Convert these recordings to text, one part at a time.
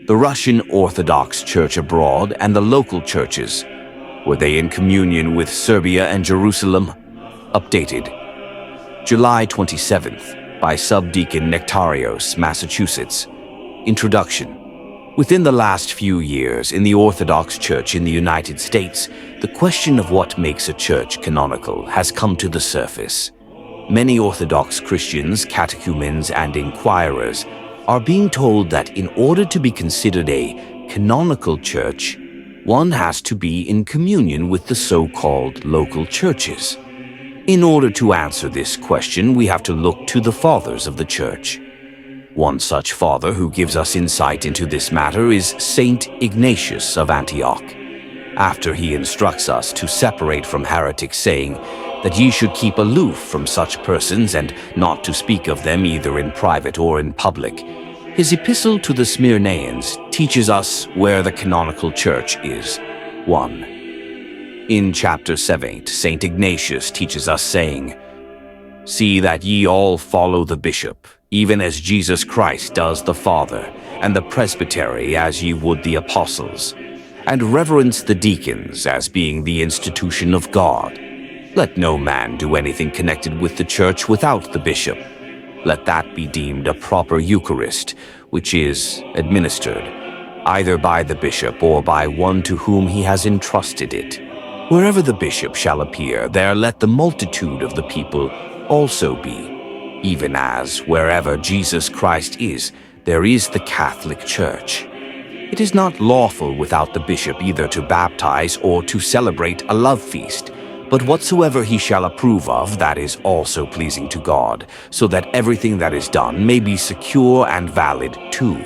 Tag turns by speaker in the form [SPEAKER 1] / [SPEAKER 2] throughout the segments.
[SPEAKER 1] The Russian Orthodox Church abroad and the local churches, were they in communion with Serbia and Jerusalem? Updated. July 27th, by Subdeacon Nektarios, Massachusetts. Introduction. Within the last few years in the Orthodox Church in the United States, the question of what makes a church canonical has come to the surface. Many Orthodox Christians, catechumens, and inquirers are being told that in order to be considered a canonical church, one has to be in communion with the so-called local churches. In order to answer this question, we have to look to the fathers of the church. One such father who gives us insight into this matter is Saint Ignatius of Antioch. After he instructs us to separate from heretics, saying that ye should keep aloof from such persons and not to speak of them either in private or in public, his epistle to the Smyrnaeans teaches us where the canonical church is. 1. In chapter 7, Saint Ignatius teaches us, saying, "See that ye all follow the bishop, even as Jesus Christ does the Father, and the presbytery as ye would the apostles, and reverence the deacons as being the institution of God. Let no man do anything connected with the church without the bishop. Let that be deemed a proper Eucharist, which is administered, either by the bishop or by one to whom he has entrusted it. Wherever the bishop shall appear, there let the multitude of the people also be. Even as, wherever Jesus Christ is, there is the Catholic Church. It is not lawful without the bishop either to baptize or to celebrate a love feast, but whatsoever he shall approve of, that is also pleasing to God, so that everything that is done may be secure and valid too."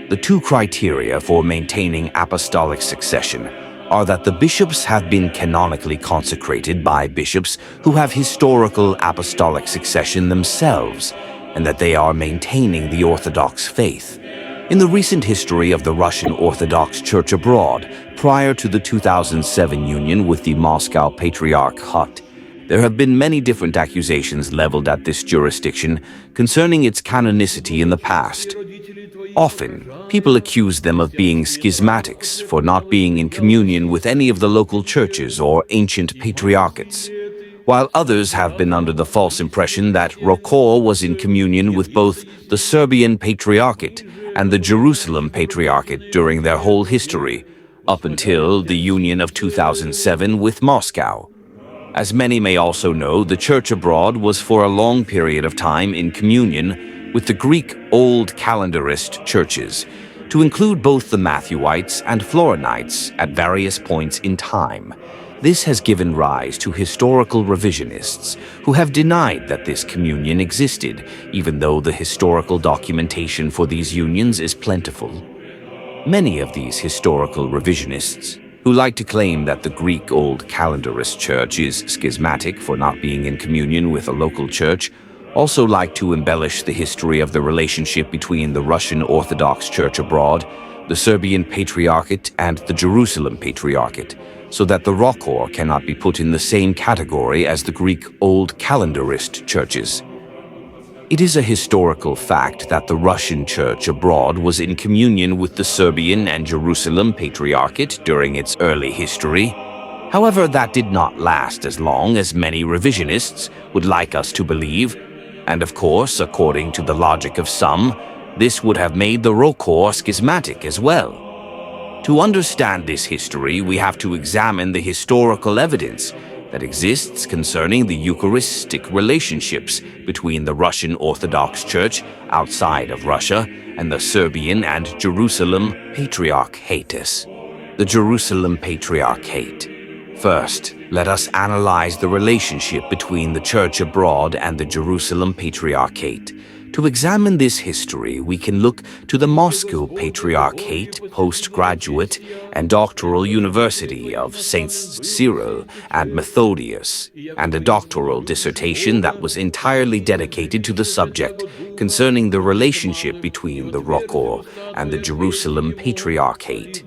[SPEAKER 1] The two criteria for maintaining apostolic succession are that the bishops have been canonically consecrated by bishops who have historical apostolic succession themselves, and that they are maintaining the Orthodox faith. In the recent history of the Russian Orthodox Church abroad, prior to the 2007 union with the Moscow Patriarchate, there have been many different accusations leveled at this jurisdiction concerning its canonicity in the past. Often, people accuse them of being schismatics for not being in communion with any of the local churches or ancient patriarchates, while others have been under the false impression that ROCOR was in communion with both the Serbian Patriarchate and the Jerusalem Patriarchate during their whole history, up until the union of 2007 with Moscow. As many may also know, the Church abroad was for a long period of time in communion with the Greek Old Calendarist churches, to include both the Matthewites and Florinites at various points in time. This has given rise to historical revisionists who have denied that this communion existed, even though the historical documentation for these unions is plentiful. Many of these historical revisionists, who like to claim that the Greek Old Calendarist Church is schismatic for not being in communion with a local church, also like to embellish the history of the relationship between the Russian Orthodox Church abroad, the Serbian Patriarchate, and the Jerusalem Patriarchate, so that the ROCOR cannot be put in the same category as the Greek Old Calendarist churches. It is a historical fact that the Russian Church abroad was in communion with the Serbian and Jerusalem Patriarchate during its early history. However, that did not last as long as many revisionists would like us to believe, and of course, according to the logic of some, this would have made the ROCOR schismatic as well. To understand this history, we have to examine the historical evidence that exists concerning the Eucharistic relationships between the Russian Orthodox Church outside of Russia and the Serbian and Jerusalem Patriarchates. The Jerusalem Patriarchate. First, let us analyze the relationship between the Church abroad and the Jerusalem Patriarchate. To examine this history, we can look to the Moscow Patriarchate Postgraduate and Doctoral University of Saints Cyril and Methodius, and a doctoral dissertation that was entirely dedicated to the subject concerning the relationship between the ROCOR and the Jerusalem Patriarchate.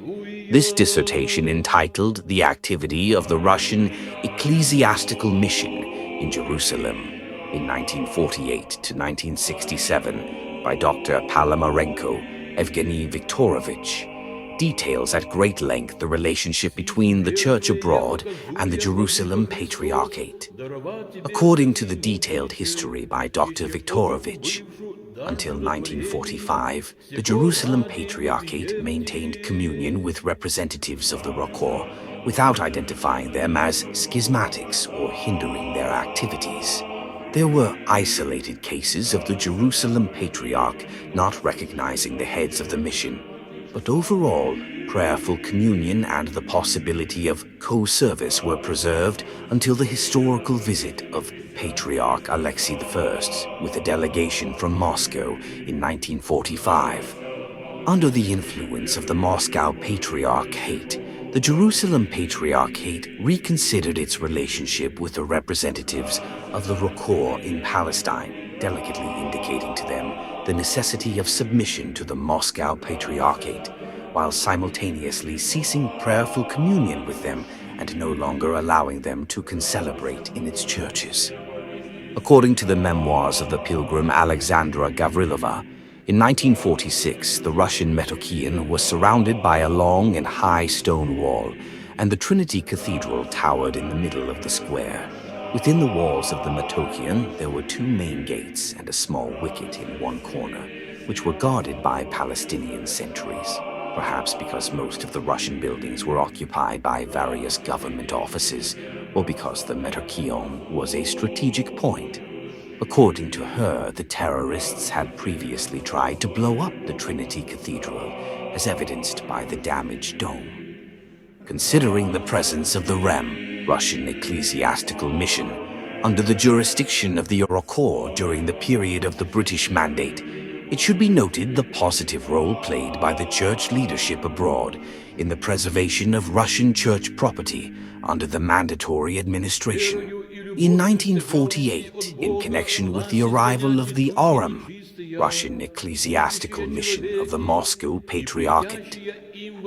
[SPEAKER 1] This dissertation, entitled "The Activity of the Russian Ecclesiastical Mission in Jerusalem in 1948 to 1967 by Dr. Palamarenko, Evgeny Viktorovich, details at great length the relationship between the Church abroad and the Jerusalem Patriarchate. According to the detailed history by Dr. Viktorovich, until 1945, the Jerusalem Patriarchate maintained communion with representatives of the ROCOR without identifying them as schismatics or hindering their activities. There were isolated cases of the Jerusalem Patriarch not recognizing the heads of the mission, but overall, prayerful communion and the possibility of co-service were preserved until the historical visit of Patriarch Alexei I with a delegation from Moscow in 1945. Under the influence of the Moscow Patriarchate, the Jerusalem Patriarchate reconsidered its relationship with the representatives of the ROCOR in Palestine, delicately indicating to them the necessity of submission to the Moscow Patriarchate, while simultaneously ceasing prayerful communion with them and no longer allowing them to concelebrate in its churches. According to the memoirs of the pilgrim Alexandra Gavrilova, in 1946, the Russian Metochian was surrounded by a long and high stone wall, and the Trinity Cathedral towered in the middle of the square. Within the walls of the Metochian, there were two main gates and a small wicket in one corner, which were guarded by Palestinian sentries, perhaps because most of the Russian buildings were occupied by various government offices, or because the Metochion was a strategic point. According to her, the terrorists had previously tried to blow up the Trinity Cathedral, as evidenced by the damaged dome. Considering the presence of the REM, Russian Ecclesiastical Mission, under the jurisdiction of the ROCOR during the period of the British Mandate, it should be noted the positive role played by the church leadership abroad in the preservation of Russian church property under the mandatory administration. In 1948, in connection with the arrival of the RM, Russian Ecclesiastical Mission of the Moscow Patriarchate,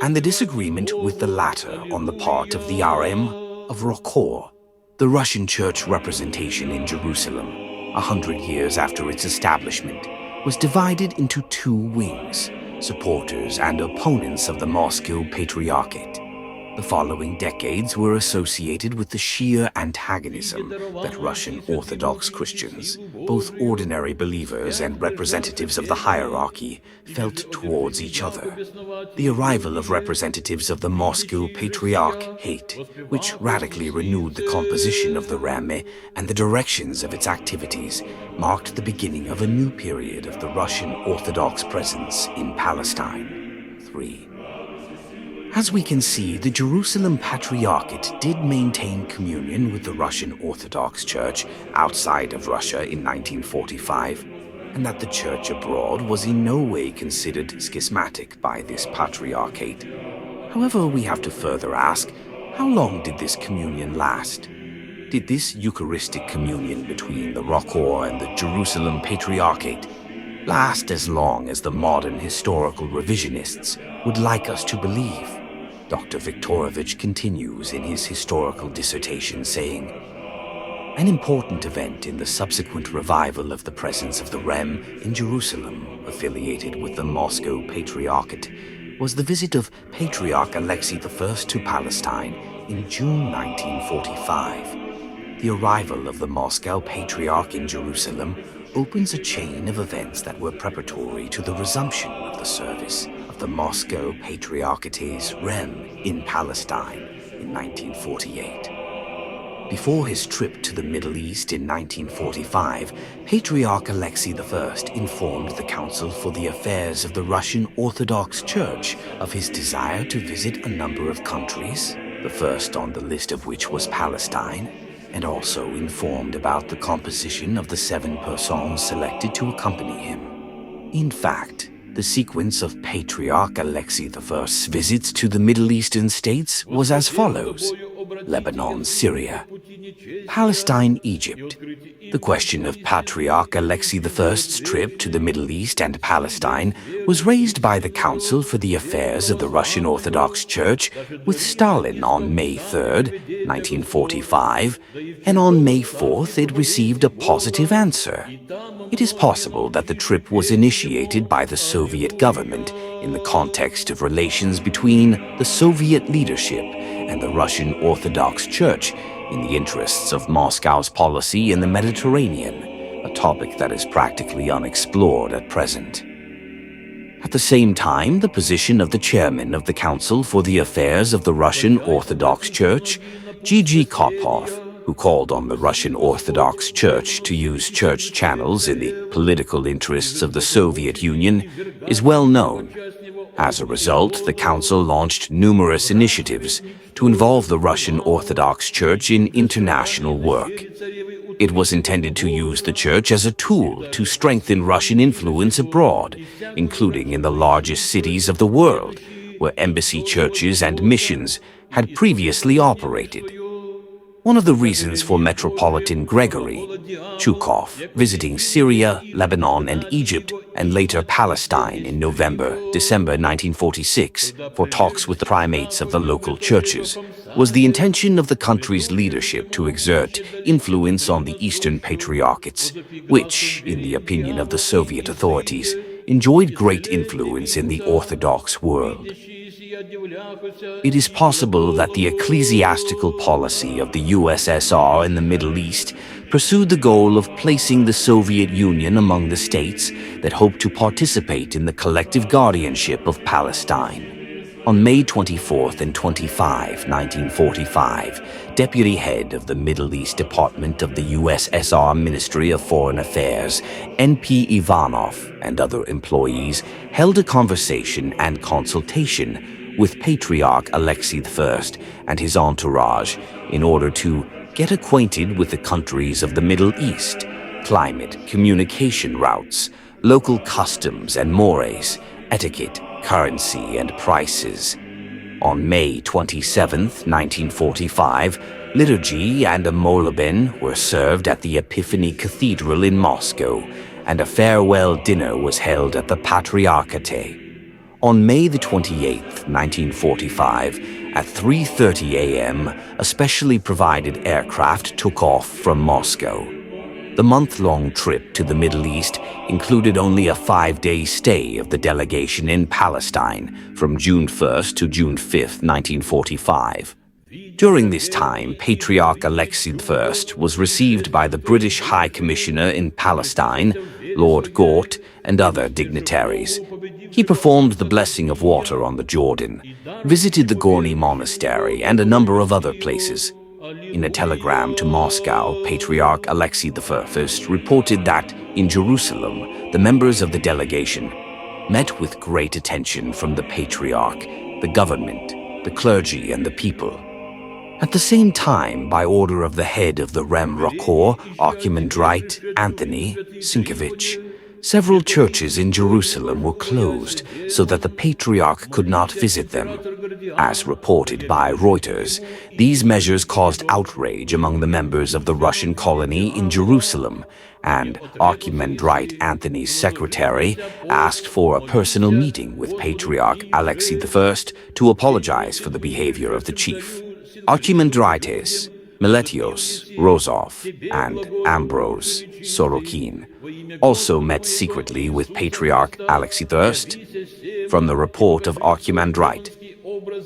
[SPEAKER 1] and the disagreement with the latter on the part of the RM of ROCOR, the Russian church representation in Jerusalem, 100 years after its establishment, was divided into two wings, supporters and opponents of the Moscow Patriarchate. The following decades were associated with the sheer antagonism that Russian Orthodox Christians, both ordinary believers and representatives of the hierarchy, felt towards each other. The arrival of representatives of the Moscow Patriarchate, which radically renewed the composition of the Rame and the directions of its activities, marked the beginning of a new period of the Russian Orthodox presence in Palestine. 3. As we can see, the Jerusalem Patriarchate did maintain communion with the Russian Orthodox Church outside of Russia in 1945, and that the Church abroad was in no way considered schismatic by this Patriarchate. However, we have to further ask, how long did this communion last? Did this Eucharistic communion between the ROCOR and the Jerusalem Patriarchate last as long as the modern historical revisionists would like us to believe? Dr. Viktorovich continues in his historical dissertation saying, an important event in the subsequent revival of the presence of the REM in Jerusalem, affiliated with the Moscow Patriarchate, was the visit of Patriarch Alexei I to Palestine in June 1945. The arrival of the Moscow Patriarch in Jerusalem opens a chain of events that were preparatory to the resumption of the service of the Moscow Patriarchate's REM in Palestine in 1948. Before his trip to the Middle East in 1945, Patriarch Alexei I informed the Council for the Affairs of the Russian Orthodox Church of his desire to visit a number of countries, the first on the list of which was Palestine, and also informed about the composition of the 7 persons selected to accompany him. In fact, the sequence of Patriarch Alexei I's visits to the Middle Eastern states was as follows. Lebanon, Syria, Palestine, Egypt. The question of Patriarch Alexei I's trip to the Middle East and Palestine was raised by the Council for the Affairs of the Russian Orthodox Church with Stalin on May 3, 1945, and on May 4th it received a positive answer. It is possible that the trip was initiated by the Soviet government in the context of relations between the Soviet leadership and the Russian Orthodox Church in the interests of Moscow's policy in the Mediterranean, a topic that is practically unexplored at present. At the same time, the position of the chairman of the Council for the Affairs of the Russian Orthodox Church, G.G. Karpov, who called on the Russian Orthodox Church to use church channels in the political interests of the Soviet Union, is well known. As a result, the Council launched numerous initiatives to involve the Russian Orthodox Church in international work. It was intended to use the Church as a tool to strengthen Russian influence abroad, including in the largest cities of the world, where embassy churches and missions had previously operated. One of the reasons for Metropolitan Gregory Chukov visiting Syria, Lebanon, and Egypt, and later Palestine in December 1946 for talks with the primates of the local churches, was the intention of the country's leadership to exert influence on the Eastern Patriarchates, which, in the opinion of the Soviet authorities, enjoyed great influence in the Orthodox world. It is possible that the ecclesiastical policy of the USSR in the Middle East pursued the goal of placing the Soviet Union among the states that hoped to participate in the collective guardianship of Palestine. On May 24 and 25, 1945, Deputy Head of the Middle East Department of the USSR Ministry of Foreign Affairs, N.P. Ivanov, and other employees held a conversation and consultation with Patriarch Alexei I and his entourage in order to get acquainted with the countries of the Middle East, climate, communication routes, local customs and mores, etiquette, currency, and prices. On May 27, 1945, liturgy and a moleben were served at the Epiphany Cathedral in Moscow, and a farewell dinner was held at the Patriarchate. On May 28, 1945, at 3:30 a.m., a specially provided aircraft took off from Moscow. The month-long trip to the Middle East included only a 5-day stay of the delegation in Palestine from June 1 to June 5, 1945. During this time, Patriarch Alexei I was received by the British High Commissioner in Palestine, Lord Gort, and other dignitaries. He performed the blessing of water on the Jordan, visited the Gorny Monastery, and a number of other places. In a telegram to Moscow, Patriarch Alexei I reported that, in Jerusalem, the members of the delegation met with great attention from the Patriarch, the government, the clergy, and the people. At the same time, by order of the head of the ROCOR, Archimandrite Anthony Sienkiewicz, several churches in Jerusalem were closed so that the Patriarch could not visit them. As reported by Reuters, these measures caused outrage among the members of the Russian colony in Jerusalem, and Archimandrite Anthony's secretary asked for a personal meeting with Patriarch Alexei I to apologize for the behavior of the chief. Archimandrites Nektarios, Rozov, and Ambrose Sorokin also met secretly with Patriarch Alexei I. From the report of Archimandrite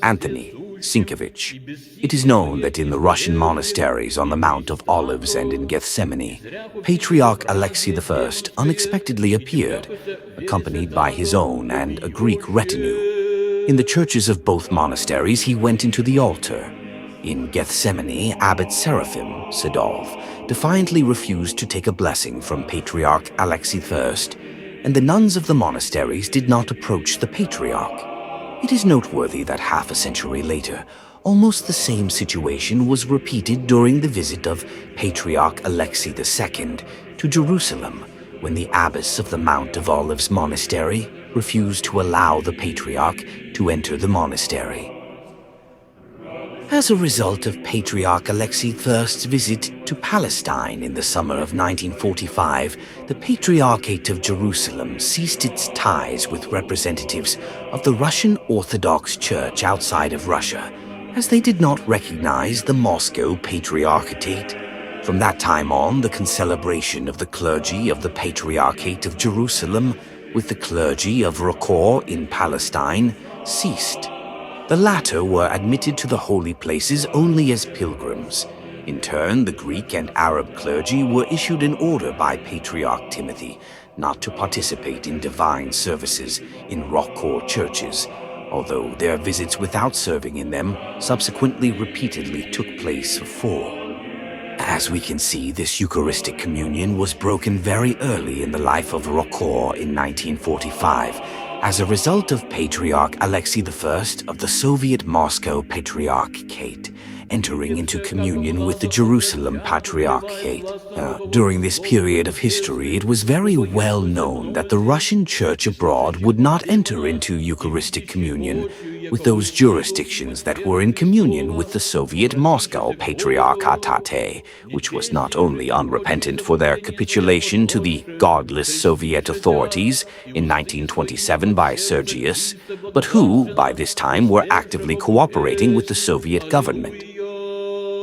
[SPEAKER 1] Anthony Sienkiewicz, it is known that in the Russian monasteries on the Mount of Olives and in Gethsemane, Patriarch Alexei I unexpectedly appeared, accompanied by his own and a Greek retinue. In the churches of both monasteries, he went into the altar. In Gethsemane, Abbot Seraphim Sedov defiantly refused to take a blessing from Patriarch Alexei I, and the nuns of the monasteries did not approach the Patriarch. It is noteworthy that half a century later, almost the same situation was repeated during the visit of Patriarch Alexei II to Jerusalem, when the abbess of the Mount of Olives monastery refused to allow the Patriarch to enter the monastery. As a result of Patriarch Alexei I's visit to Palestine in the summer of 1945, the Patriarchate of Jerusalem ceased its ties with representatives of the Russian Orthodox Church outside of Russia, as they did not recognize the Moscow Patriarchate. From that time on, the concelebration of the clergy of the Patriarchate of Jerusalem with the clergy of ROCOR in Palestine ceased. The latter were admitted to the holy places only as pilgrims. In turn, the Greek and Arab clergy were issued an order by Patriarch Timothy not to participate in divine services in ROCOR churches, although their visits without serving in them subsequently repeatedly took place for. As we can see, this Eucharistic communion was broken very early in the life of ROCOR in 1945, as a result of Patriarch Alexei I of the Soviet Moscow Patriarchate entering into communion with the Jerusalem Patriarchate. During this period of history, it was very well known that the Russian Church abroad would not enter into Eucharistic communion with those jurisdictions that were in communion with the Soviet Moscow Patriarchate, which was not only unrepentant for their capitulation to the godless Soviet authorities in 1927 by Sergius, but who, by this time, were actively cooperating with the Soviet government.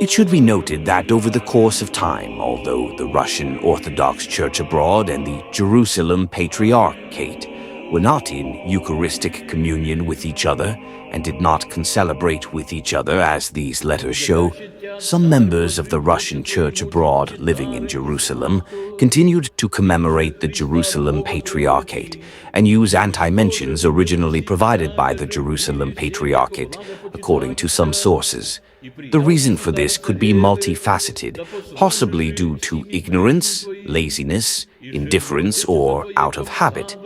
[SPEAKER 1] It should be noted that over the course of time, although the Russian Orthodox Church abroad and the Jerusalem Patriarchate were not in Eucharistic communion with each other and did not concelebrate with each other as these letters show, some members of the Russian Church abroad living in Jerusalem continued to commemorate the Jerusalem Patriarchate and use anti-mentions originally provided by the Jerusalem Patriarchate, according to some sources. The reason for this could be multifaceted, possibly due to ignorance, laziness, indifference, or out of habit.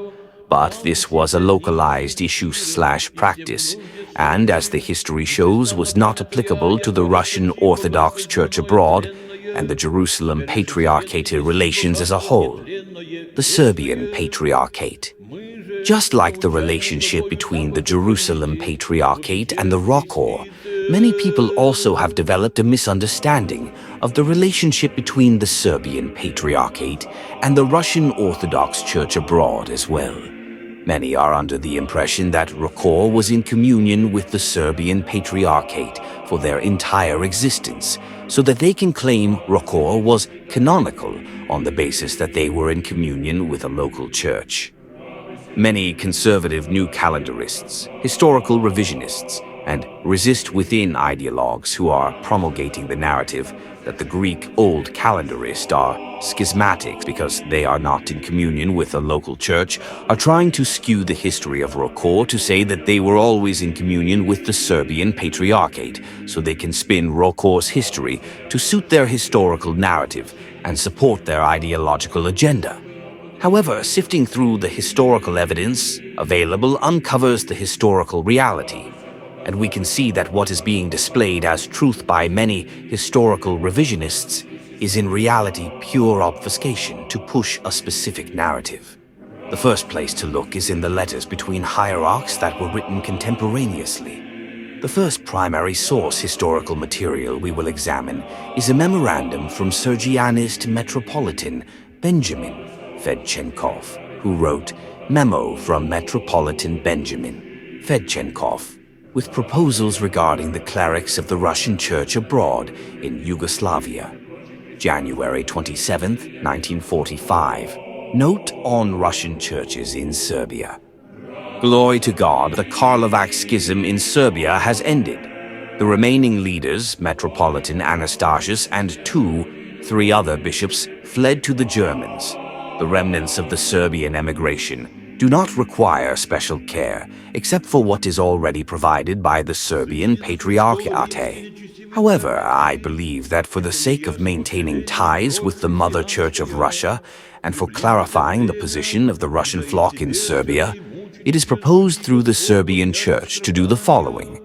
[SPEAKER 1] But this was a localized issue/practice, and as the history shows, was not applicable to the Russian Orthodox Church abroad and the Jerusalem Patriarchate relations as a whole. The Serbian Patriarchate. Just like the relationship between the Jerusalem Patriarchate and the ROCOR, many people also have developed a misunderstanding of the relationship between the Serbian Patriarchate and the Russian Orthodox Church abroad as well. Many are under the impression that ROCOR was in communion with the Serbian Patriarchate for their entire existence, so that they can claim ROCOR was canonical on the basis that they were in communion with a local church. Many conservative new calendarists, historical revisionists, and resist within ideologues who are promulgating the narrative that the Greek old calendarists are schismatic because they are not in communion with a local church, are trying to skew the history of ROCOR to say that they were always in communion with the Serbian Patriarchate, so they can spin ROCOR's history to suit their historical narrative and support their ideological agenda. However, sifting through the historical evidence available uncovers the historical reality, and we can see that what is being displayed as truth by many historical revisionists is in reality pure obfuscation to push a specific narrative. The first place to look is in the letters between hierarchs that were written contemporaneously. The first primary source historical material we will examine is a memorandum from Sergianist Metropolitan Benjamin Fedchenkov, who wrote Memo from Metropolitan Benjamin Fedchenkov, with proposals regarding the clerics of the Russian Church abroad in Yugoslavia. January 27, 1945. Note on Russian churches in Serbia. Glory to God, the Karlovac schism in Serbia has ended. The remaining leaders, Metropolitan Anastasius and three other bishops, fled to the Germans. The remnants of the Serbian emigration do not require special care, except for what is already provided by the Serbian Patriarchate. However, I believe that for the sake of maintaining ties with the Mother Church of Russia, and for clarifying the position of the Russian flock in Serbia, it is proposed through the Serbian Church to do the following.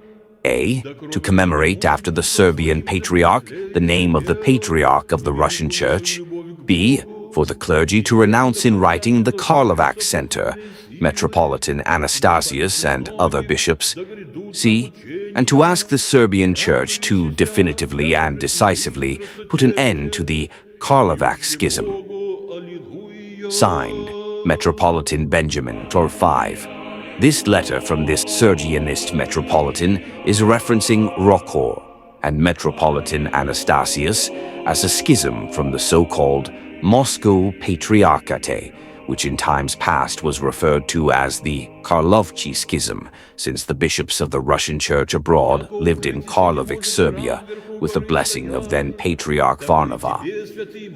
[SPEAKER 1] A. To commemorate after the Serbian Patriarch the name of the Patriarch of the Russian Church. B. For the clergy to renounce in writing the Karlovac Center, Metropolitan Anastasius and other bishops. C. and to ask the Serbian Church to definitively and decisively put an end to the Karlovac Schism. Signed, Metropolitan Benjamin Tor 5. This letter from this Sergianist Metropolitan is referencing ROCOR and Metropolitan Anastasius as a schism from the so-called Moscow Patriarchate, which in times past was referred to as the Karlovci Schism, since the bishops of the Russian Church abroad lived in Karlovac, Serbia, with the blessing of then Patriarch Varnava.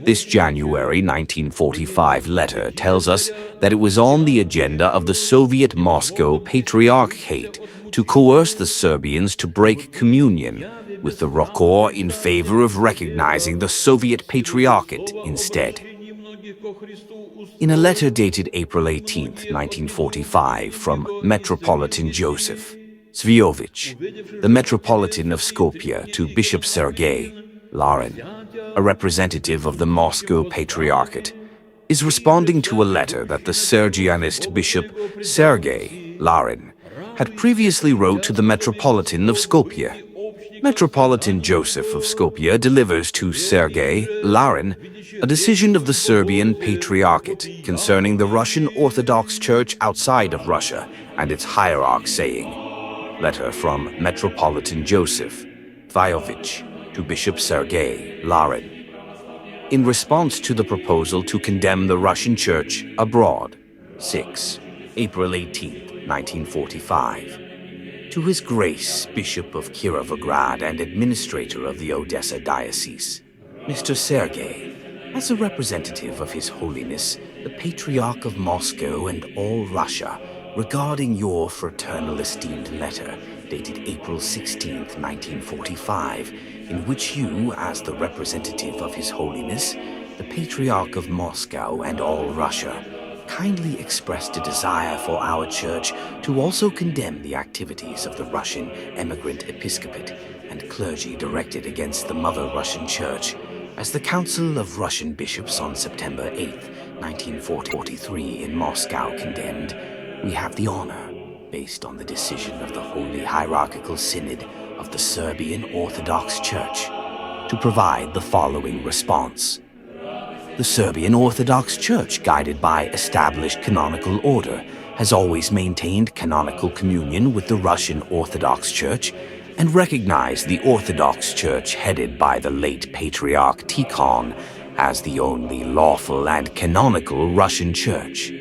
[SPEAKER 1] This January 1945 letter tells us that it was on the agenda of the Soviet Moscow Patriarchate to coerce the Serbians to break communion with the ROCOR in favor of recognizing the Soviet Patriarchate instead. In a letter dated April 18, 1945, from Metropolitan Joseph Zvijovich, the Metropolitan of Skopje, to Bishop Sergei Larin, a representative of the Moscow Patriarchate, is responding to a letter that the Sergianist Bishop Sergei Larin had previously wrote to the Metropolitan of Skopje. Metropolitan Joseph of Skopje delivers to Sergei Larin a decision of the Serbian Patriarchate concerning the Russian Orthodox Church outside of Russia and its hierarch, saying, letter from Metropolitan Joseph Zvijovich to Bishop Sergei Larin. In response to the proposal to condemn the Russian Church abroad, 6. April 18, 1945. To His Grace, Bishop of Kirovograd and Administrator of the Odessa Diocese, Mr. Sergei, as a representative of His Holiness, the Patriarch of Moscow and all Russia, regarding your fraternal esteemed letter dated April 16, 1945, in which you, as the representative of His Holiness, the Patriarch of Moscow and all Russia, kindly expressed a desire for our Church to also condemn the activities of the Russian emigrant episcopate and clergy directed against the Mother Russian Church, as the Council of Russian Bishops on September 8, 1943 in Moscow condemned, we have the honor, based on the decision of the Holy Hierarchical Synod of the Serbian Orthodox Church, to provide the following response. The Serbian Orthodox Church, guided by established canonical order, has always maintained canonical communion with the Russian Orthodox Church and recognized the Orthodox Church headed by the late Patriarch Tikhon as the only lawful and canonical Russian Church.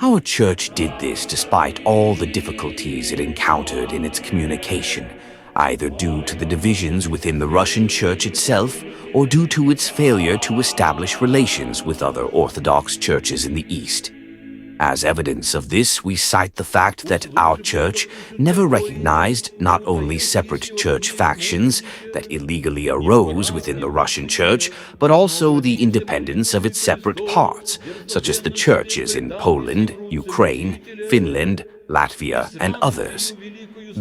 [SPEAKER 1] Our Church did this despite all the difficulties it encountered in its communication, either due to the divisions within the Russian Church itself or due to its failure to establish relations with other Orthodox churches in the East. As evidence of this, we cite the fact that our Church never recognized not only separate church factions that illegally arose within the Russian Church, but also the independence of its separate parts, such as the churches in Poland, Ukraine, Finland, Latvia, and others.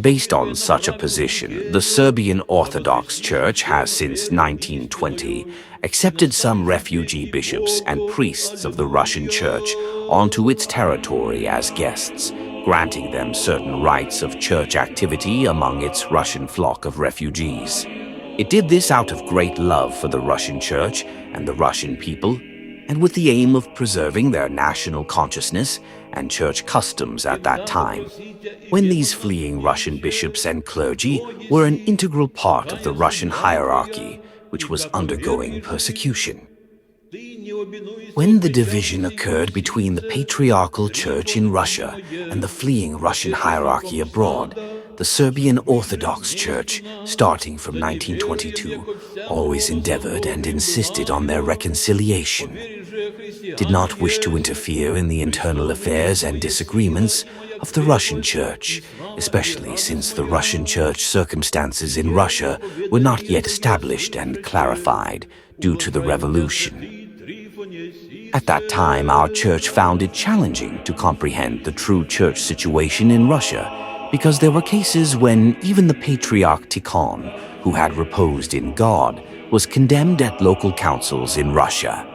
[SPEAKER 1] Based on such a position, the Serbian Orthodox Church has since 1920 accepted some refugee bishops and priests of the Russian Church onto its territory as guests, granting them certain rights of church activity among its Russian flock of refugees. It did this out of great love for the Russian Church and the Russian people, and with the aim of preserving their national consciousness and church customs at that time, when these fleeing Russian bishops and clergy were an integral part of the Russian hierarchy, which was undergoing persecution. When the division occurred between the Patriarchal Church in Russia and the fleeing Russian hierarchy abroad, the Serbian Orthodox Church, starting from 1922, always endeavored and insisted on their reconciliation, did not wish to interfere in the internal affairs and disagreements of the Russian Church, especially since the Russian Church circumstances in Russia were not yet established and clarified due to the revolution. At that time, our Church found it challenging to comprehend the true church situation in Russia, because there were cases when even the Patriarch Tikhon, who had reposed in God, was condemned at local councils in Russia.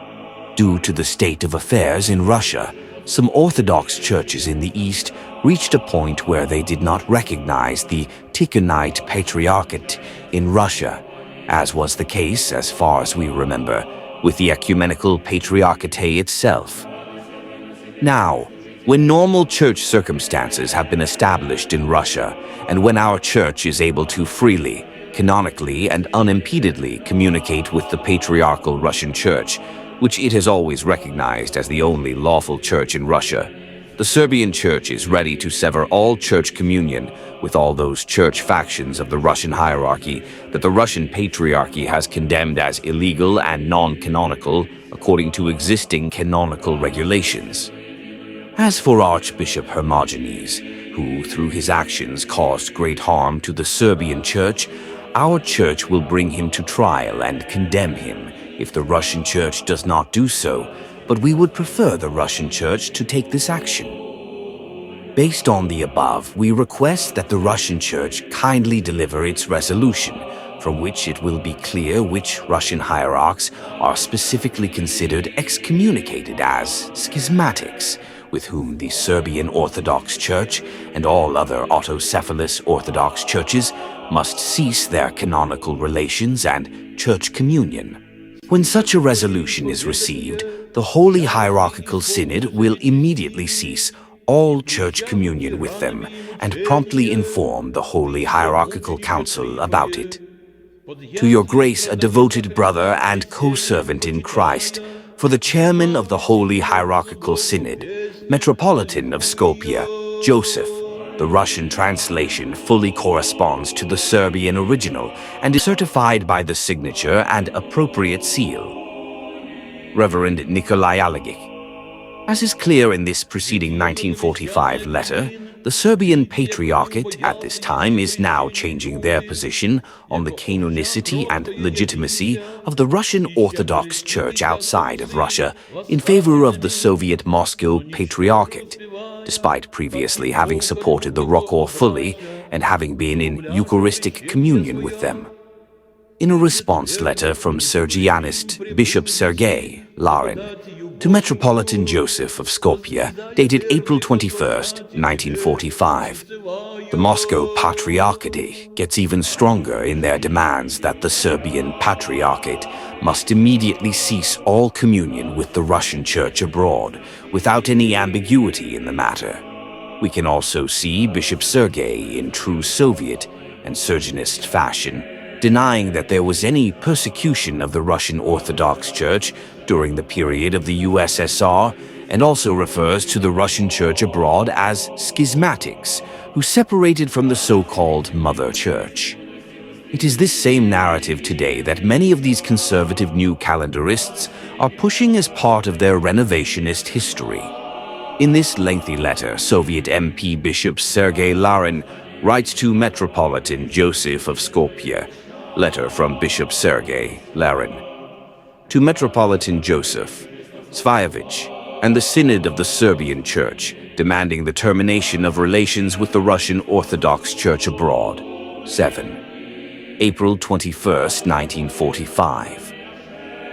[SPEAKER 1] Due to the state of affairs in Russia, some Orthodox churches in the East reached a point where they did not recognize the Tikhonite Patriarchate in Russia, as was the case, as far as we remember, with the Ecumenical Patriarchate itself. Now, when normal church circumstances have been established in Russia, and when our church is able to freely, canonically, and unimpededly communicate with the Patriarchal Russian Church, which it has always recognized as the only lawful church in Russia, the Serbian Church is ready to sever all church communion with all those church factions of the Russian hierarchy that the Russian Patriarchy has condemned as illegal and non-canonical according to existing canonical regulations. As for Archbishop Hermogenes, who through his actions caused great harm to the Serbian Church, our church will bring him to trial and condemn him if the Russian Church does not do so, but we would prefer the Russian Church to take this action. Based on the above, we request that the Russian Church kindly deliver its resolution, from which it will be clear which Russian hierarchs are specifically considered excommunicated as schismatics, with whom the Serbian Orthodox Church and all other autocephalous Orthodox churches must cease their canonical relations and church communion. When such a resolution is received, the Holy Hierarchical Synod will immediately cease all church communion with them and promptly inform the Holy Hierarchical Council about it. To your grace, a devoted brother and co-servant in Christ, for the chairman of the Holy Hierarchical Synod, Metropolitan of Skopje, Joseph. The Russian translation fully corresponds to the Serbian original and is certified by the signature and appropriate seal. Reverend Nikolai Alagic. As is clear in this preceding 1945 letter, the Serbian Patriarchate at this time is now changing their position on the canonicity and legitimacy of the Russian Orthodox Church outside of Russia in favor of the Soviet Moscow Patriarchate, despite previously having supported the ROCOR fully and having been in Eucharistic communion with them. In a response letter from Sergianist Bishop Sergei Larin to Metropolitan Joseph of Skopje, dated April 21st, 1945, the Moscow Patriarchate gets even stronger in their demands that the Serbian Patriarchate must immediately cease all communion with the Russian Church abroad, without any ambiguity in the matter. We can also see Bishop Sergei in true Soviet and Sergianist fashion, denying that there was any persecution of the Russian Orthodox Church during the period of the USSR, and also refers to the Russian Church abroad as schismatics, who separated from the so-called Mother Church. It is this same narrative today that many of these conservative new calendarists are pushing as part of their renovationist history. In this lengthy letter, Soviet MP Bishop Sergei Larin writes to Metropolitan Joseph of Skopje, letter from Bishop Sergei Larin, to Metropolitan Joseph Svayevich and the Synod of the Serbian Church, demanding the termination of relations with the Russian Orthodox Church abroad. 7. April 21st, 1945.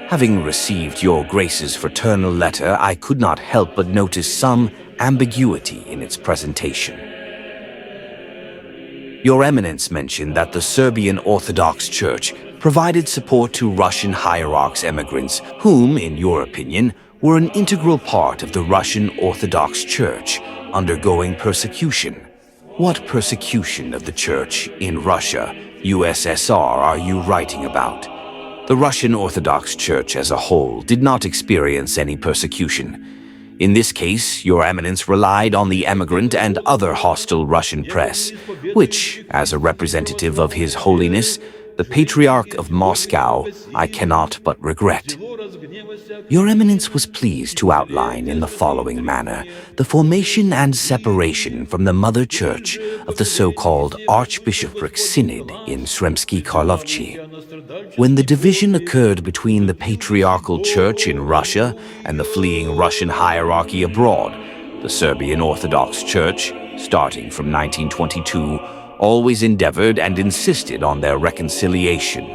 [SPEAKER 1] Having received your Grace's fraternal letter, I could not help but notice some ambiguity in its presentation. Your Eminence mentioned that the Serbian Orthodox Church provided support to Russian hierarchs emigrants whom, in your opinion, were an integral part of the Russian Orthodox Church undergoing persecution. What persecution of the Church in Russia, USSR, are you writing about? The Russian Orthodox Church as a whole did not experience any persecution. In this case, Your Eminence relied on the emigrant and other hostile Russian press, which, as a representative of His Holiness, the Patriarch of Moscow, I cannot but regret. Your Eminence was pleased to outline in the following manner the formation and separation from the Mother Church of the so-called Archbishopric Synod in Sremski Karlovci. When the division occurred between the Patriarchal Church in Russia and the fleeing Russian hierarchy abroad, the Serbian Orthodox Church, starting from 1922, always endeavored and insisted on their reconciliation.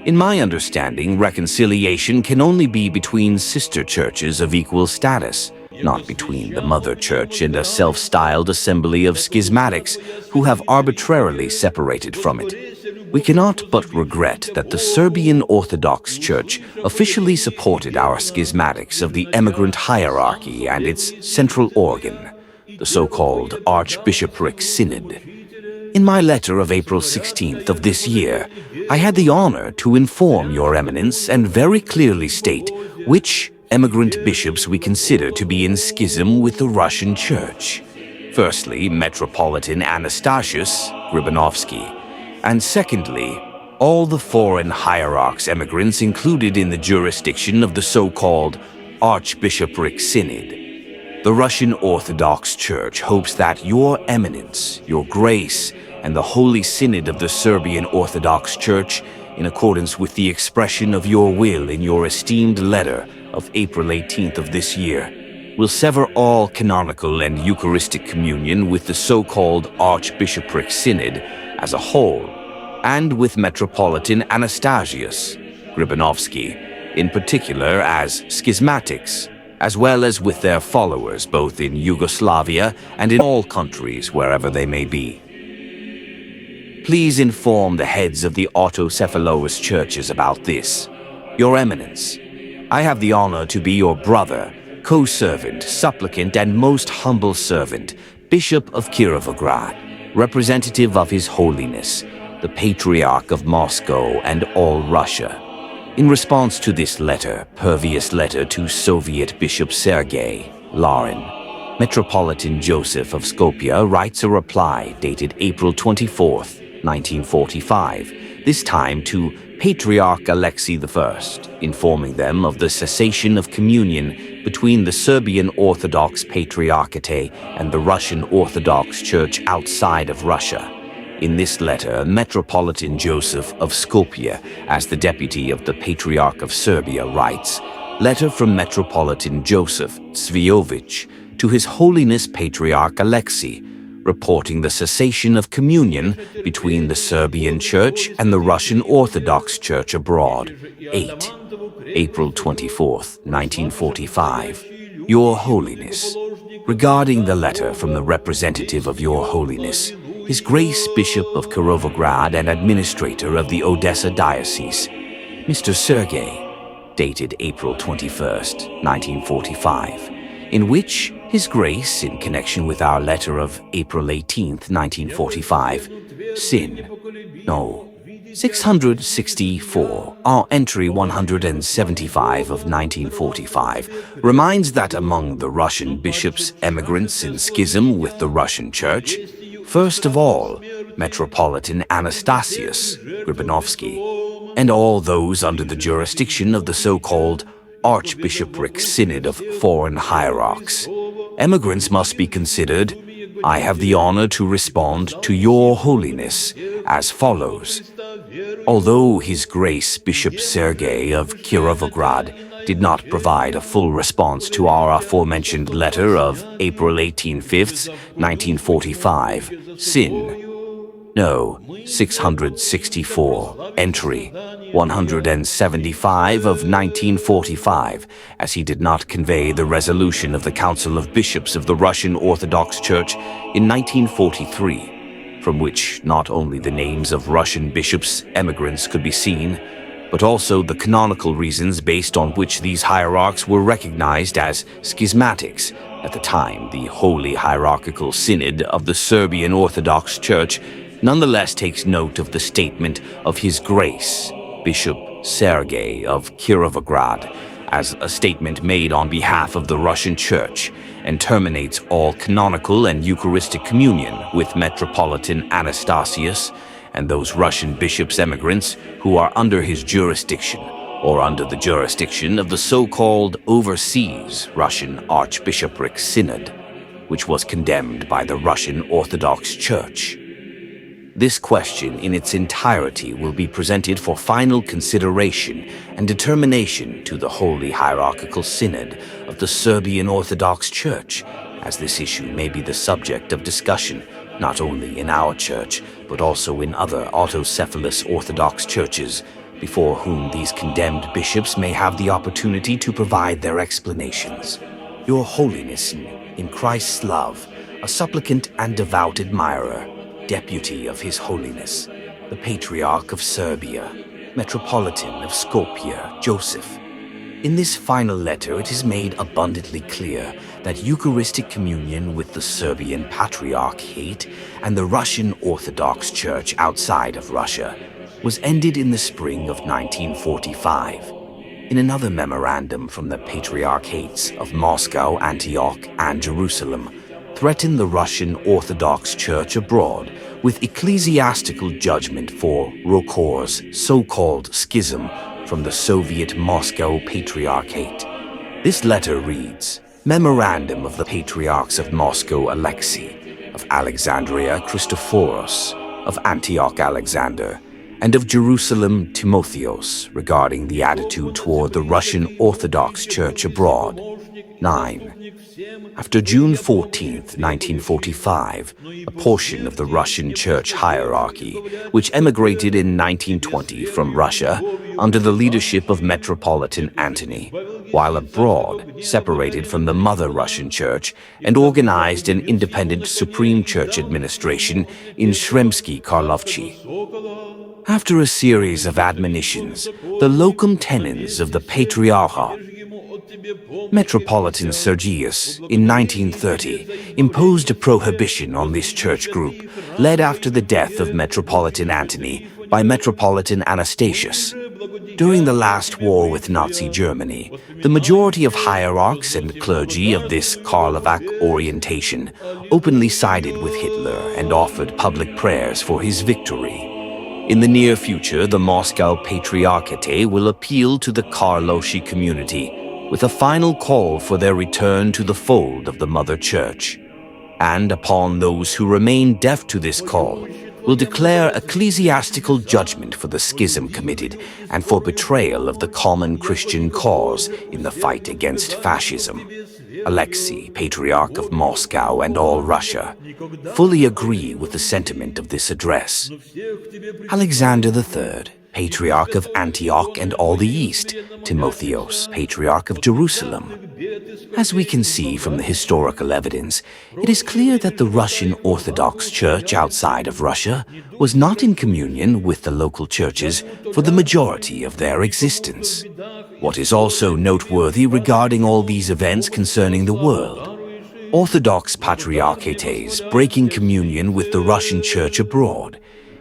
[SPEAKER 1] In my understanding, reconciliation can only be between sister churches of equal status, not between the Mother Church and a self-styled assembly of schismatics who have arbitrarily separated from it. We cannot but regret that the Serbian Orthodox Church officially supported our schismatics of the emigrant hierarchy and its central organ, the so-called Archbishopric Synod. In my letter of April 16th of this year, I had the honor to inform Your Eminence and very clearly state which emigrant bishops we consider to be in schism with the Russian Church. Firstly, Metropolitan Anastasius Gribanovsky, and secondly, all the foreign hierarchs emigrants included in the jurisdiction of the so-called Archbishopric Synod. The Russian Orthodox Church hopes that Your Eminence, Your Grace, and the Holy Synod of the Serbian Orthodox Church, in accordance with the expression of your will in your esteemed letter of April 18th of this year, will sever all canonical and Eucharistic communion with the so-called Archbishopric Synod as a whole, and with Metropolitan Anastasius Gribanovsky, in particular as schismatics, as well as with their followers both in Yugoslavia and in all countries wherever they may be. Please inform the heads of the autocephalous churches about this. Your Eminence, I have the honor to be your brother, co-servant, supplicant, and most humble servant, Bishop of Kirovograd, representative of His Holiness, the Patriarch of Moscow and all Russia. In response to this letter, pervious letter to Soviet Bishop Sergei Larin, Metropolitan Joseph of Skopje writes a reply dated April 24th, 1945, this time to Patriarch Alexei I, informing them of the cessation of communion between the Serbian Orthodox Patriarchate and the Russian Orthodox Church outside of Russia. In this letter, Metropolitan Joseph of Skopje, as the deputy of the Patriarch of Serbia, writes, "Letter from Metropolitan Joseph Cvijovic to His Holiness Patriarch Alexei, reporting the cessation of communion between the Serbian Church and the Russian Orthodox Church abroad. 8. April 24th, 1945. Your Holiness, regarding the letter from the representative of Your Holiness, His Grace Bishop of Kirovograd and Administrator of the Odessa Diocese, Mr. Sergei, dated April 21st, 1945, in which His Grace, in connection with our letter of April 18th, 1945, Sin. No. 664, our entry 175 of 1945, reminds that among the Russian bishops emigrants in schism with the Russian Church, first of all, Metropolitan Anastasius Gribanovsky, and all those under the jurisdiction of the so-called Archbishopric Synod of Foreign Hierarchs. Emigrants must be considered. I have the honor to respond to Your Holiness as follows. Although His Grace Bishop Sergei of Kirovograd did not provide a full response to our aforementioned letter of April 18th, 1945, Sin. No, 664, entry 175 of 1945, as he did not convey the resolution of the Council of Bishops of the Russian Orthodox Church in 1943, from which not only the names of Russian bishops emigrants could be seen, but also the canonical reasons based on which these hierarchs were recognized as schismatics. At the time, the Holy Hierarchical Synod of the Serbian Orthodox Church nonetheless takes note of the statement of His Grace, Bishop Sergei of Kirovograd, as a statement made on behalf of the Russian Church, and terminates all canonical and Eucharistic communion with Metropolitan Anastasius and those Russian bishops emigrants who are under his jurisdiction, or under the jurisdiction of the so-called overseas Russian Archbishopric Synod, which was condemned by the Russian Orthodox Church. This question in its entirety will be presented for final consideration and determination to the Holy Hierarchical Synod of the Serbian Orthodox Church, as this issue may be the subject of discussion not only in our church, but also in other autocephalous Orthodox churches, before whom these condemned bishops may have the opportunity to provide their explanations. Your Holiness, in Christ's love, a supplicant and devout admirer, deputy of His Holiness, the Patriarch of Serbia, Metropolitan of Skopje, Joseph. In this final letter, it is made abundantly clear that Eucharistic communion with the Serbian Patriarchate and the Russian Orthodox Church outside of Russia was ended in the spring of 1945. In another memorandum from the Patriarchates of Moscow, Antioch, and Jerusalem, threatened the Russian Orthodox Church abroad with ecclesiastical judgment for ROCOR's so-called schism from the Soviet Moscow Patriarchate. This letter reads, Memorandum of the Patriarchs of Moscow Alexei, of Alexandria Christophoros, of Antioch Alexander, and of Jerusalem Timotheos regarding the attitude toward the Russian Orthodox Church abroad. 9. After June 14, 1945, a portion of the Russian church hierarchy, which emigrated in 1920 from Russia under the leadership of Metropolitan Antony, while abroad, separated from the mother Russian church and organized an independent Supreme Church administration in Sremsky Karlovci. After a series of admonitions, the locum tenens of the Patriarchate, Metropolitan Sergius, in 1930, imposed a prohibition on this church group, led after the death of Metropolitan Antony by Metropolitan Anastasius. During the last war with Nazi Germany, the majority of hierarchs and clergy of this Karlovac orientation openly sided with Hitler and offered public prayers for his victory. In the near future, the Moscow Patriarchate will appeal to the Karlovci community with a final call for their return to the fold of the Mother Church. And upon those who remain deaf to this call, will declare ecclesiastical judgment for the schism committed and for betrayal of the common Christian cause in the fight against fascism. Alexei, Patriarch of Moscow and all Russia, fully agree with the sentiment of this address. Alexander III, Patriarch of Antioch and all the East, Timotheos, Patriarch of Jerusalem. As we can see from the historical evidence, it is clear that the Russian Orthodox Church outside of Russia was not in communion with the local churches for the majority of their existence. What is also noteworthy regarding all these events concerning the world, Orthodox Patriarchates breaking communion with the Russian Church abroad,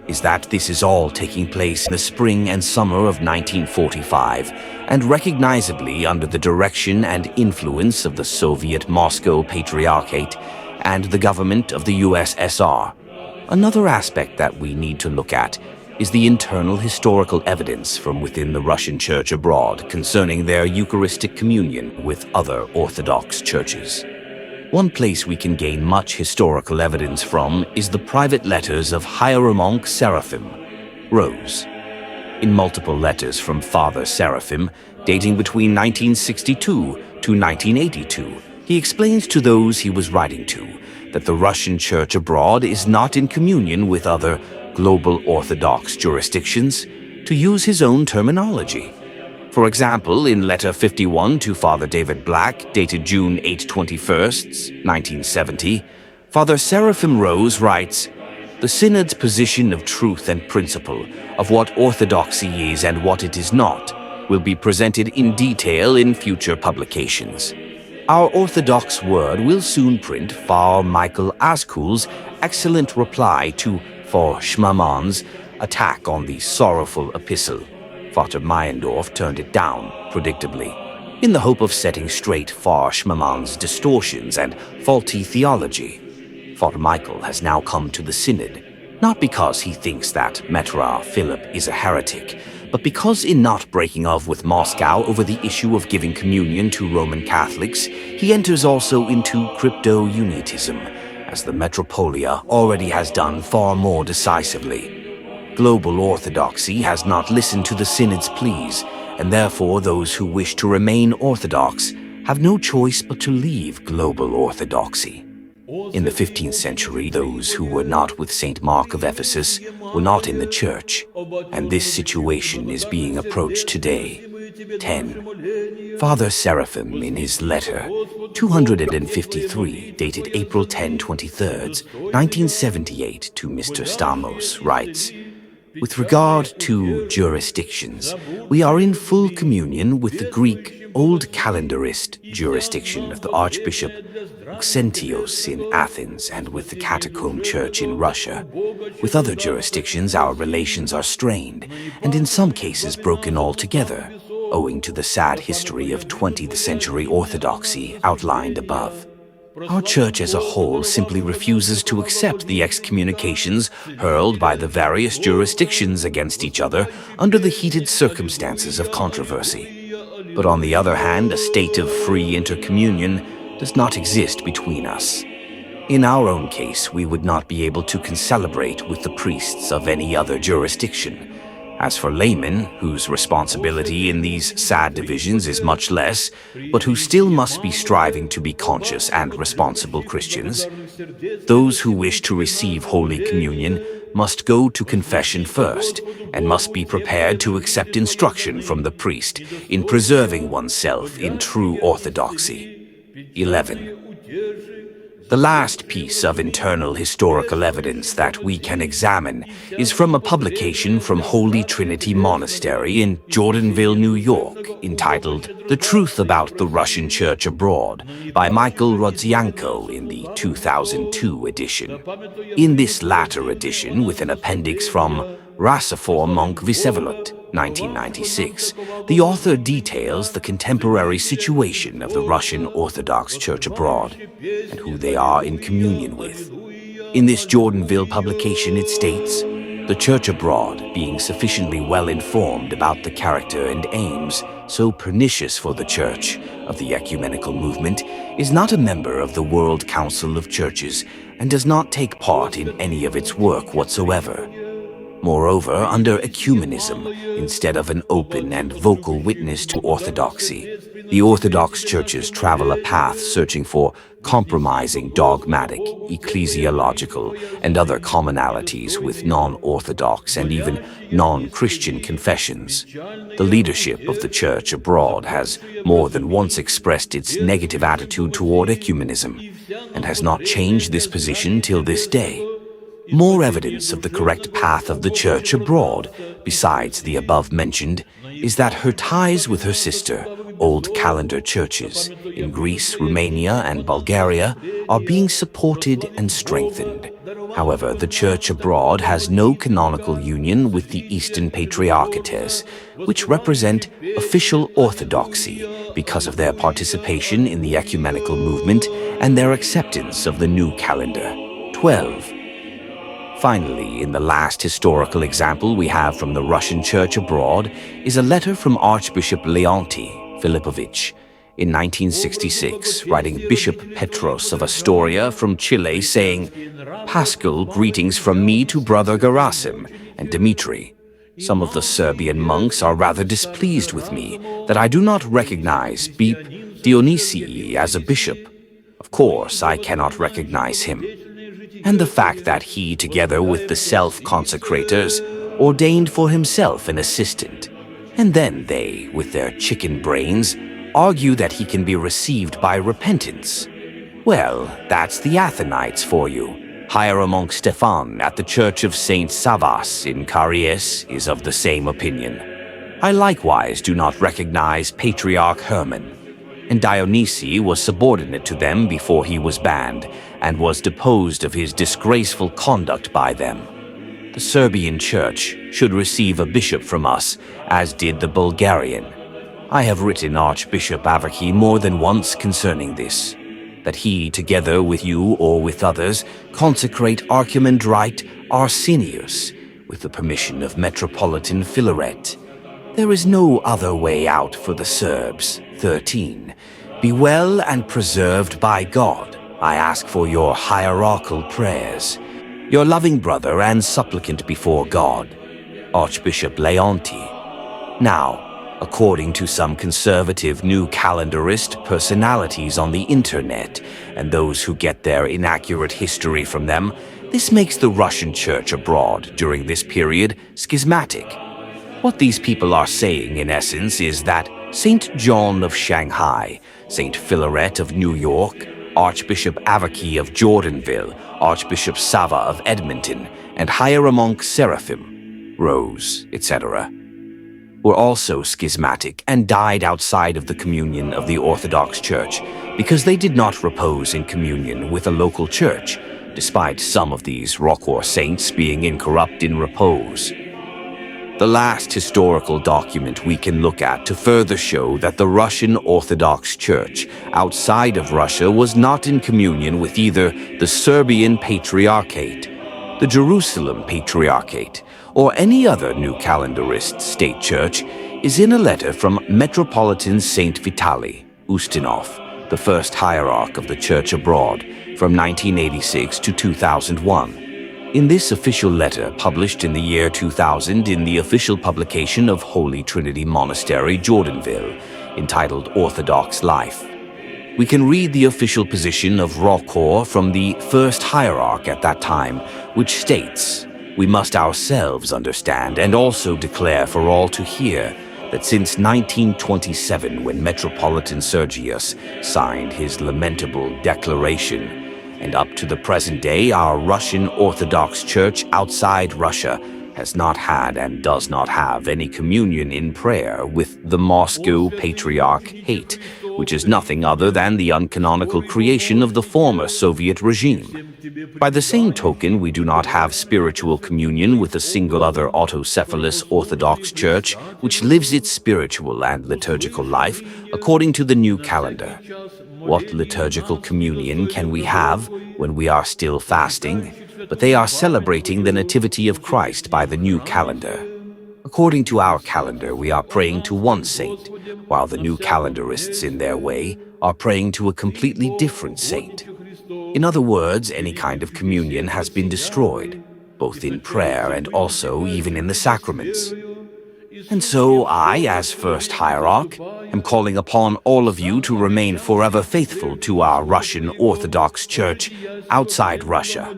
[SPEAKER 1] is that this is all taking place in the spring and summer of 1945 and recognizably under the direction and influence of the Soviet Moscow Patriarchate and the government of the USSR. Another aspect that we need to look at is the internal historical evidence from within the Russian Church abroad concerning their Eucharistic communion with other Orthodox churches. One place we can gain much historical evidence from is the private letters of Hieromonk Seraphim, Rose. In multiple letters from Father Seraphim, dating between 1962 to 1982, he explains to those he was writing to that the Russian Church abroad is not in communion with other global Orthodox jurisdictions, to use his own terminology. For example, in letter 51 to Father David Black, dated June 8, 1970, Father Seraphim Rose writes, "The Synod's position of truth and principle, of what orthodoxy is and what it is not, will be presented in detail in future publications. Our Orthodox Word will soon print Father Michael Askul's excellent reply to Father Schmaman's attack on the sorrowful epistle. Father Meyendorff turned it down, predictably, in the hope of setting straight Father Schmaman's distortions and faulty theology. Father Michael has now come to the Synod, not because he thinks that Metra Philip is a heretic, but because in not breaking off with Moscow over the issue of giving communion to Roman Catholics, he enters also into crypto-unitism, as the Metropolia already has done far more decisively. Global Orthodoxy has not listened to the Synod's pleas, and therefore those who wish to remain Orthodox have no choice but to leave global Orthodoxy. In the 15th century, those who were not with Saint Mark of Ephesus were not in the Church, and this situation is being approached today. 10. Father Seraphim, in his letter, 253, dated April 10, 23rd, 1978, to Mr. Stamos, writes, "With regard to jurisdictions, we are in full communion with the Greek Old Calendarist jurisdiction of the Archbishop Nektarios in Athens and with the Catacomb Church in Russia. With other jurisdictions, our relations are strained, and in some cases broken altogether, owing to the sad history of 20th century orthodoxy outlined above. Our church as a whole simply refuses to accept the excommunications hurled by the various jurisdictions against each other under the heated circumstances of controversy. But on the other hand, a state of free intercommunion does not exist between us. In our own case, we would not be able to concelebrate with the priests of any other jurisdiction. As for laymen, whose responsibility in these sad divisions is much less, but who still must be striving to be conscious and responsible Christians, those who wish to receive Holy Communion must go to confession first, and must be prepared to accept instruction from the priest in preserving oneself in true orthodoxy." 11. The last piece of internal historical evidence that we can examine is from a publication from Holy Trinity Monastery in Jordanville, New York, entitled "The Truth About the Russian Church Abroad" by Michael Rodzianko in the 2002 edition. In this latter edition, with an appendix from Rasifor Monk Vsevolod, 1996, the author details the contemporary situation of the Russian Orthodox Church abroad and who they are in communion with. In this Jordanville publication it states, "The Church abroad, being sufficiently well informed about the character and aims so pernicious for the Church of the ecumenical movement, is not a member of the World Council of Churches and does not take part in any of its work whatsoever. Moreover, under ecumenism, instead of an open and vocal witness to orthodoxy, the Orthodox churches travel a path searching for compromising dogmatic, ecclesiological, and other commonalities with non-Orthodox and even non-Christian confessions. The leadership of the Church abroad has more than once expressed its negative attitude toward ecumenism, and has not changed this position till this day. More evidence of the correct path of the Church abroad, besides the above-mentioned, is that her ties with her sister, Old Calendar churches, in Greece, Romania, and Bulgaria, are being supported and strengthened. However, the Church abroad has no canonical union with the Eastern Patriarchates, which represent official orthodoxy because of their participation in the ecumenical movement and their acceptance of the new calendar. 12. Finally, in the last historical example we have from the Russian Church abroad is a letter from Archbishop Leonti Filipovich in 1966, writing Bishop Petros of Astoria from Chile saying, "Paschal greetings from me to Brother Gerasim and Dmitri. Some of the Serbian monks are rather displeased with me that I do not recognize Bishop Dionysii as a bishop. Of course, I cannot recognize him. And the fact that he, together with the self-consecrators, ordained for himself an assistant, and then they, with their chicken brains, argue that he can be received by repentance. Well, that's the Athenites for you. Hieromonk Stephan at the Church of St. Savas in Karies is of the same opinion. I likewise do not recognize Patriarch Herman, and Dionysi was subordinate to them before he was banned, and was deposed of his disgraceful conduct by them. The Serbian Church should receive a bishop from us, as did the Bulgarian. I have written Archbishop Avaki more than once concerning this, that he, together with you or with others, consecrate Archimandrite Arsenius, with the permission of Metropolitan Philaret. There is no other way out for the Serbs." 13. Be well and preserved by God. I ask for your hierarchical prayers. Your loving brother and supplicant before God, Archbishop Leonti. Now, according to some conservative new calendarist personalities on the internet, and those who get their inaccurate history from them, this makes the Russian Church abroad during this period schismatic. What these people are saying, in essence, is that St. John of Shanghai, St. Philaret of New York, Archbishop Avaki of Jordanville, Archbishop Sava of Edmonton, and Hieromonk Seraphim, Rose, etc., were also schismatic and died outside of the communion of the Orthodox Church because they did not repose in communion with a local church, despite some of these ROCOR saints being incorrupt in repose. The last historical document we can look at to further show that the Russian Orthodox Church outside of Russia was not in communion with either the Serbian Patriarchate, the Jerusalem Patriarchate, or any other New Calendarist state church is in a letter from Metropolitan Saint Vitaly Ustinov, the first hierarch of the church abroad, from 1986 to 2001. In this official letter, published in the year 2000 in the official publication of Holy Trinity Monastery, Jordanville, entitled Orthodox Life, we can read the official position of ROCOR from the first hierarch at that time, which states, "We must ourselves understand and also declare for all to hear that since 1927, when Metropolitan Sergius signed his lamentable declaration, and up to the present day, our Russian Orthodox Church outside Russia has not had and does not have any communion in prayer with the Moscow Patriarchate, which is nothing other than the uncanonical creation of the former Soviet regime. By the same token, we do not have spiritual communion with a single other autocephalous Orthodox Church, which lives its spiritual and liturgical life according to the new calendar. What liturgical communion can we have when we are still fasting? But they are celebrating the Nativity of Christ by the new calendar. According to our calendar, we are praying to one saint, while the new calendarists, in their way, are praying to a completely different saint. In other words, any kind of communion has been destroyed, both in prayer and also even in the sacraments. And so I, as first hierarch, am calling upon all of you to remain forever faithful to our Russian Orthodox Church outside Russia,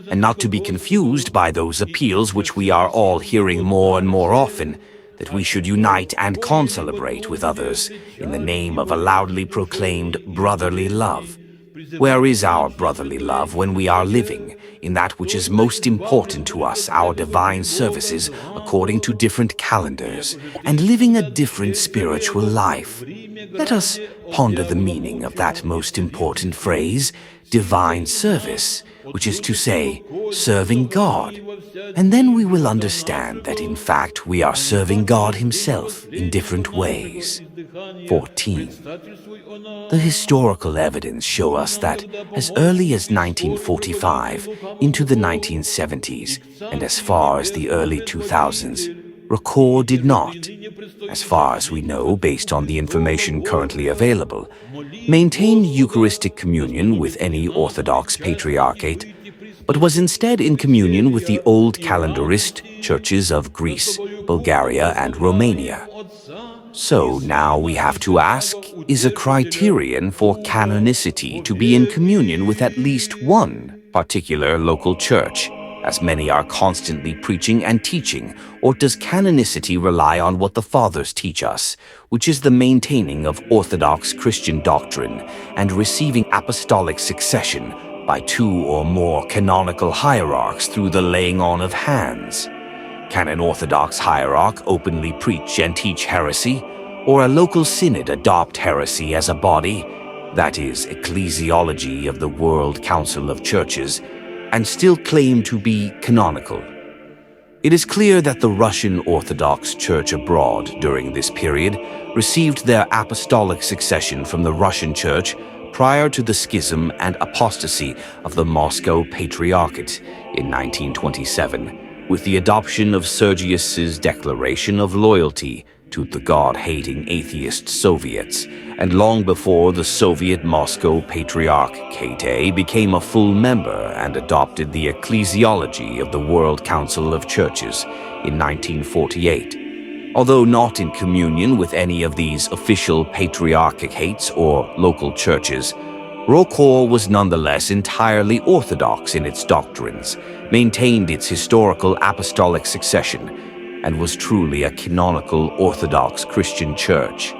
[SPEAKER 1] and not to be confused by those appeals which we are all hearing more and more often, that we should unite and concelebrate with others in the name of a loudly proclaimed brotherly love. Where is our brotherly love when we are living in that which is most important to us, our divine services, according to different calendars, and living a different spiritual life? Let us ponder the meaning of that most important phrase, divine service, which is to say, serving God. And then we will understand that in fact we are serving God Himself in different ways. 14. The historical evidence show us that as early as 1945 into the 1970s and as far as the early 2000s, ROCOR did not, as far as we know based on the information currently available, maintain Eucharistic communion with any Orthodox Patriarchate, but was instead in communion with the old calendarist churches of Greece, Bulgaria, and Romania. So now we have to ask, is a criterion for canonicity to be in communion with at least one particular local church, as many are constantly preaching and teaching, or does canonicity rely on what the Fathers teach us, which is the maintaining of Orthodox Christian doctrine and receiving apostolic succession by two or more canonical hierarchs through the laying on of hands? Can an Orthodox hierarch openly preach and teach heresy, or a local synod adopt heresy as a body, that is, ecclesiology of the World Council of Churches, and still claim to be canonical? It is clear that the Russian Orthodox Church abroad during this period received their apostolic succession from the Russian Church prior to the schism and apostasy of the Moscow Patriarchate in 1927, with the adoption of Sergius's declaration of loyalty to the God-hating atheist Soviets, and long before the Soviet Moscow Patriarchate became a full member and adopted the ecclesiology of the World Council of Churches in 1948. Although not in communion with any of these official patriarchates or local churches, ROCOR was nonetheless entirely orthodox in its doctrines, maintained its historical apostolic succession, and was truly a canonical Orthodox Christian church.